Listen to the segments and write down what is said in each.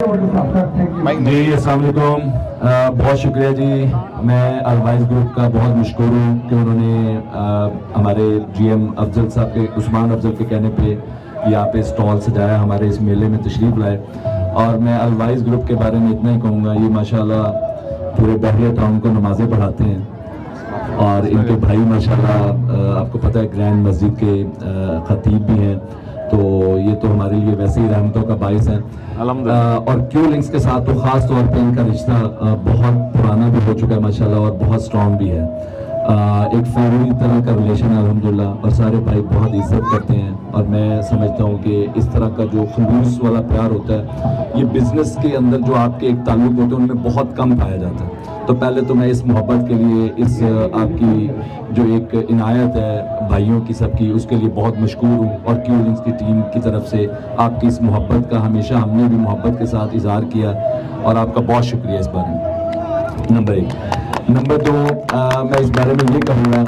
جی السلام علیکم، بہت شکریہ جی. میں الوائز گروپ کا بہت مشکور ہوں کہ انہوں نے ہمارے جی ایم افضل صاحب کے عثمان افضل کے کہنے پہ یہاں پہ اسٹال سجایا، ہمارے اس میلے میں تشریف لائے. اور میں الوائز گروپ کے بارے میں اتنا ہی کہوں گا، یہ ماشاءاللہ پورے بحریہ ٹاؤن کو نمازیں پڑھاتے ہیں اور ان کے بھائی ماشاءاللہ آپ کو پتہ ہے گرینڈ مسجد کے خطیب بھی ہیں، تو یہ تو ہمارے لیے ویسے ہی رحمتوں کا باعث ہے. اور کیو لنکس کے ساتھ تو خاص طور پہ ان کا رشتہ بہت پرانا بھی ہو چکا ہے ماشاءاللہ اور بہت سٹرونگ بھی ہے. ایک فیملی طرح کا ریلیشن ہے الحمدللہ، اور سارے بھائی بہت عزت کرتے ہیں. اور میں سمجھتا ہوں کہ اس طرح کا جو خلوص والا پیار ہوتا ہے یہ بزنس کے اندر جو آپ کے ایک تعلق ہوتے ہیں ان میں بہت کم پایا جاتا ہے. تو پہلے تو میں اس محبت کے لیے، اس آپ کی جو ایک عنایت ہے بھائیوں کی سب کی، اس کے لیے بہت مشکور ہوں. اور کیو لنکس کی ٹیم کی طرف سے آپ کی اس محبت کا ہمیشہ ہم نے بھی محبت کے ساتھ اظہار کیا اور آپ کا بہت شکریہ اس بارے میں. نمبر 1. نمبر 2، میں اس بارے میں یہ کہوں گا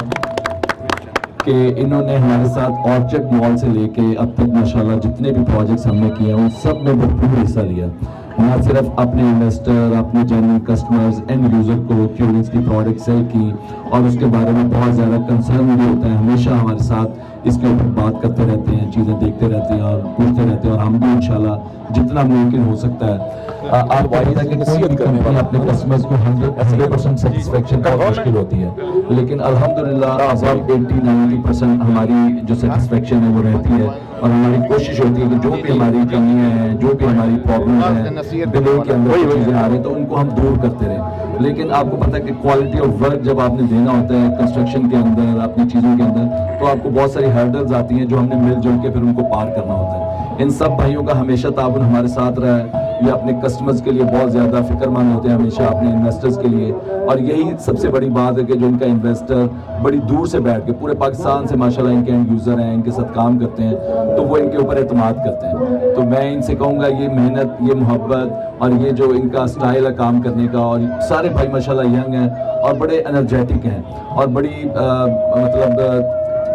کہ انہوں نے ہمارے ساتھ آرچرڈ مال سے لے کے اب تک ماشاءاللہ جتنے بھی پروجیکٹس ہم نے کیے ہیں ان سب میں بھرپور حصہ لیا. نہ صرف اپنے انویسٹر، اپنے جینوئن کسٹمرز، اینڈ یوزر کو کیو لنکس کی پروڈکٹ سیل کی اور اس کے بارے میں بہت زیادہ کنسرن بھی ہوتا ہے. ہمیشہ ہمارے ساتھ اس کے اوپر بات کرتے رہتے ہیں، چیزیں دیکھتے رہتے ہیں اور پوچھتے رہتے ہیں، اور ہم بھی انشاءاللہ جتنا ممکن ہو سکتا ہے. آپ کو پتہ ہے کہ کوئی بھی کمپنی اپنے کسٹمرز کو 100% سیٹسفیکشن بہت مشکل ہوتی ہے، لیکن الحمدللہ اب 80-90% ہماری جو سیٹسفیکشن ہے وہ رہتی ہے. اور ہماری کوشش ہوتی ہے کہ جو بھی ہماری کمیاں ہیں، جو بھی ہماری پرابلمز ہیں، دلوں کے اندر چیزیں آ رہی ہیں تو ان کو ہم دور کرتے رہیں. لیکن آپ کو پتہ ہے کہ کوالٹی آف ورک جب آپ نے دینا ہوتا ہے کنسٹرکشن کے اندر، اپنی چیزوں کے اندر، تو آپ کو بہت ساری ہرڈلز آتی ہیں جو ہم نے مل جل کے پھر ان کو پار کرنا ہوتا ہے. ان سب بھائیوں کا ہمیشہ تعاون ہمارے ساتھ رہا ہے. یہ اپنے کسٹمرز کے لیے بہت زیادہ فکر مند ہوتے ہیں ہمیشہ، اپنے انویسٹرز کے لیے. اور یہی سب سے بڑی بات ہے کہ جو ان کا انویسٹر بڑی دور سے بیٹھ کے پورے پاکستان سے ماشاءاللہ ان کے اینڈ یوزر ہیں، ان کے ساتھ کام کرتے ہیں، تو وہ ان کے اوپر اعتماد کرتے ہیں. تو میں ان سے کہوں گا یہ محنت، یہ محبت اور یہ جو ان کا سٹائل ہے کام کرنے کا، اور سارے بھائی ماشاءاللہ ینگ ہیں اور بڑے انرجیٹک ہیں اور بڑی مطلب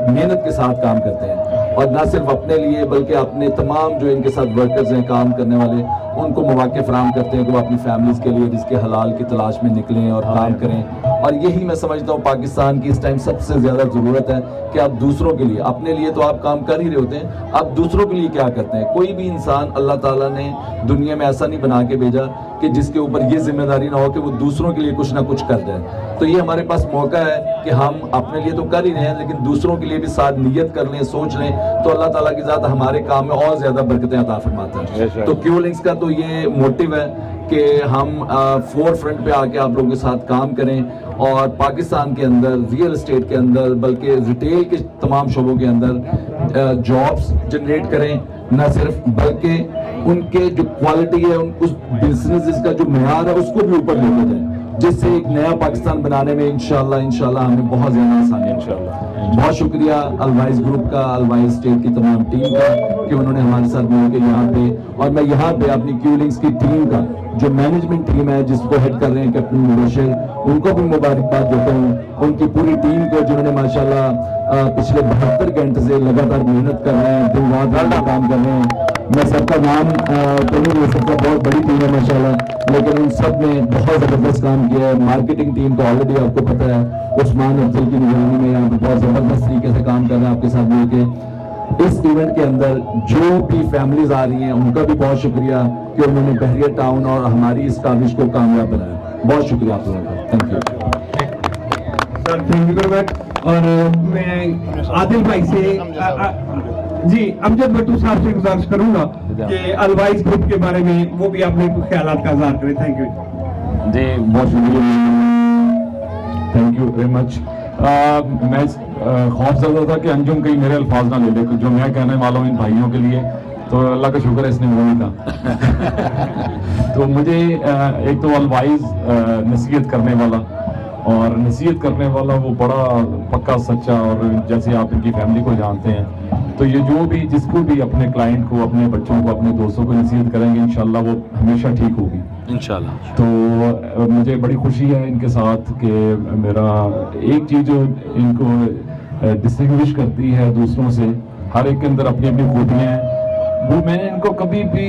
محنت کے ساتھ کام کرتے ہیں. اور نہ صرف اپنے لیے بلکہ اپنے تمام جو ان کے ساتھ ورکرز ہیں، کام کرنے والے، ان کو مواقع فراہم کرتے ہیں کہ وہ اپنی فیملیز کے لیے رزق حلال کی تلاش میں نکلیں اور کام کریں. اور یہی میں سمجھتا ہوں پاکستان کی اس ٹائم سب سے زیادہ ضرورت ہے کہ آپ دوسروں کے لیے، اپنے لیے تو آپ کام کر ہی رہے ہوتے ہیں، آپ دوسروں کے لیے کیا کرتے ہیں. کوئی بھی انسان اللہ تعالیٰ نے دنیا میں ایسا نہیں بنا کے بھیجا کہ جس کے اوپر یہ ذمہ داری نہ ہو کہ وہ دوسروں کے لیے کچھ نہ کچھ کر جائے. تو یہ ہمارے پاس موقع ہے کہ ہم اپنے لیے تو کر ہی رہے ہیں لیکن دوسروں کے لیے بھی ساتھ نیت کر لیں، سوچ لیں، تو اللہ تعالیٰ کی ذات ہمارے کام میں اور زیادہ برکتیں عطا فرماتا ہے. تو کیو لنکس کا تو یہ موٹیو ہے کہ ہم فور فرنٹ پہ آ کے آپ لوگوں کے ساتھ کام کریں اور پاکستان کے اندر ریئل اسٹیٹ کے اندر بلکہ ریٹیل کے تمام شعبوں کے اندر جابس جنریٹ کریں. نہ صرف بلکہ ان کے جو کوالٹی ہے، اس بزنس کا جو معیار ہے اس کو بھی اوپر لے کے جائیں، جس سے ایک نیا پاکستان بنانے میں انشاءاللہ ہمیں بہت زیادہ آسانی ہے. بہت شکریہ الوائز گروپ کا، الوائز اسٹیٹ کی تمام ٹیم کا کہ انہوں نے ہمارے ساتھ مل کے یہاں پہ، اور میں یہاں پہ اپنی کیو لنکس کی ٹیم کا جو مینجمنٹ ٹیم ہے جس کو ہیڈ کر رہے ہیں کیپٹن مبشر، ان کو بھی مبارکباد دیتا ہوں. ان کی پوری ٹیم کو جنہوں نے ماشاءاللہ پچھلے 72 گھنٹے سے لگاتار محنت کر رہے ہیں، دن رات کام کر رہے ہیں. میں سب کا نام تو نہیں لے سکتا، بہت بڑی ٹیم ہے ماشاءاللہ، لیکن ان سب نے بہت زبردست کام کیا ہے. مارکیٹنگ ٹیم تو آلریڈی آپ کو پتہ ہے عثمان افضل کی نگرانی میں یہاں پہ بہت زبردست طریقے سے کام کر رہے ہیں آپ کے ساتھ مل کے. اس ایونٹ کے اندر جو بھی فیملیز آ رہی ہیں ان کا بھی بہت شکریہ کہ انہوں نے بحریہ ٹاؤن اور ہماری اس کاوش کو کامیاب بنایا. بہت شکریہ آپ لوگوں کا، thank you sir. Thank you very مچ. اور میں عادل بھائی سے جی امجد بٹو صاحب سے گزارش کروں گا کہ الوائز گروپ کے بارے میں وہ بھی اپنے خیالات کا اظہار کریں. Thank you. جی بہت شکریہ، تھینک یو ویری مچ. میں خوف زدہ تھا کہ انجم کہیں میرے الفاظ نہ لے لے جو میں کہنے والا ہوں ان بھائیوں کے لیے، تو اللہ کا شکر ہے اس نے وہ نہیں کہا. تو مجھے ایک تو الوائز نصیحت کرنے والا، اور نصیحت کرنے والا وہ بڑا پکا سچا، اور جیسے آپ ان کی فیملی کو جانتے ہیں، تو یہ جو بھی جس کو بھی اپنے کلائنٹ کو، اپنے بچوں کو، اپنے دوستوں کو نصیحت کریں گے انشاءاللہ وہ ہمیشہ ٹھیک ہوگی انشاءاللہ. تو مجھے بڑی خوشی ہے ان کے ساتھ کہ میرا ایک چیز جو ان کو ڈسٹنگوش کرتی ہے دوسروں سے، ہر ایک کے اندر اپنی اپنی خوبیاں ہیں، وہ میں نے ان کو کبھی بھی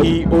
CEO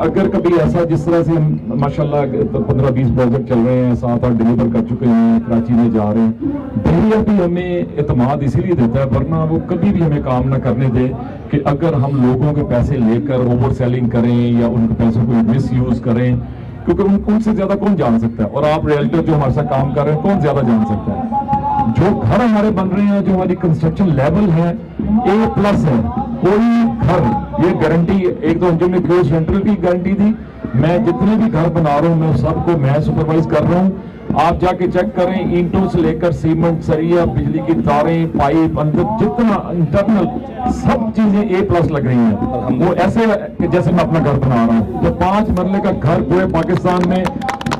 اگر کبھی ایسا جس طرح سے ہم ماشاءاللہ 15-20 پروجیکٹ چل رہے ہیں, 7-8 ڈلیور کر چکے ہیں, کراچی میں جا رہے ہیں, بحریہ بھی ہمیں اعتماد اسی لیے دیتا ہے, ورنہ وہ کبھی بھی ہمیں کام نہ کرنے دے کہ اگر ہم لوگوں کے پیسے لے کر اوور سیلنگ کریں یا ان کے پیسوں کو مس یوز کریں, کیونکہ ان سے زیادہ کون جان سکتا ہے, اور آپ ریئلٹر جو ہمارے ساتھ کام کر رہے ہیں کون زیادہ جان سکتا ہے. جو گھر ہمارے بن رہے ہیں, جو ہماری کنسٹرکشن لیول ہے A+ ہے, کوئی گھر یہ گارنٹی, ایک تو جو میں گروس رینٹل کی گارنٹی دی, میں جتنے بھی گھر بنا رہا ہوں میں سب کو میں سپروائز کر رہا ہوں. آپ جا کے چیک کریں, اینٹوں سے لے کر سیمنٹ, سریا, بجلی کی تاریں, پائپ, اندر جتنا انٹرنل سب چیزیں A+ لگ رہی ہیں. وہ ایسے کہ جیسے میں اپنا گھر بنا رہا ہوں, تو 5 مرلے کا گھر پورے پاکستان میں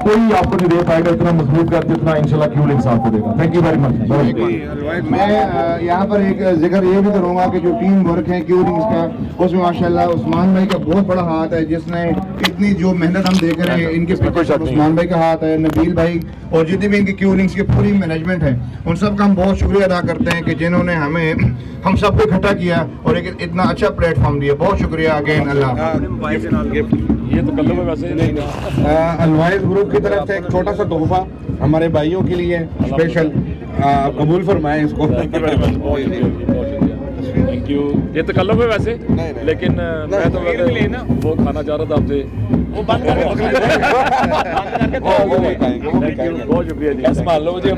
کوئی آپ کو نہیں دے پائے گا اتنا مضبوط گھر جتنا انشاءاللہ کیو لنکس آپ کو دے گا. Thank you very much. میں یہاں پر ایک ذکر یہ بھی کروں گا کہ جو ٹیم ورک ہے کیو لنکس کا, اس میں ماشاءاللہ عثمان بھائی کا بہت بڑا ہاتھ ہے, جس نے اتنی جو محنت ہم دیکھ رہے ہیں ان کے پیچھے عثمان بھائی کا ہاتھ ہے, نبیل بھائی, اور جتنی بھی ان کی کیو لنکس کی پوری مینجمنٹ ہے, ان سب کا ہم بہت شکریہ ادا کرتے ہیں کہ جنہوں نے ہم سب کو اکٹھا کیا اور ایک اتنا اچھا پلیٹ فارم دیا. بہت شکریہ اگین. اللہ یہ تو کل میں ویسے الوائز گروپ کی طرف سے ایک چھوٹا سا تحفہ ہمارے بھائیوں کے لیے اسپیشل, قبول فرمائیں اس کو. Thank you. یہ تو کل میں ویسے, لیکن میں تو وہ کھانا چاہ رہا تھا آپ سے, وہ بند کر کے بہت شکریہ جی.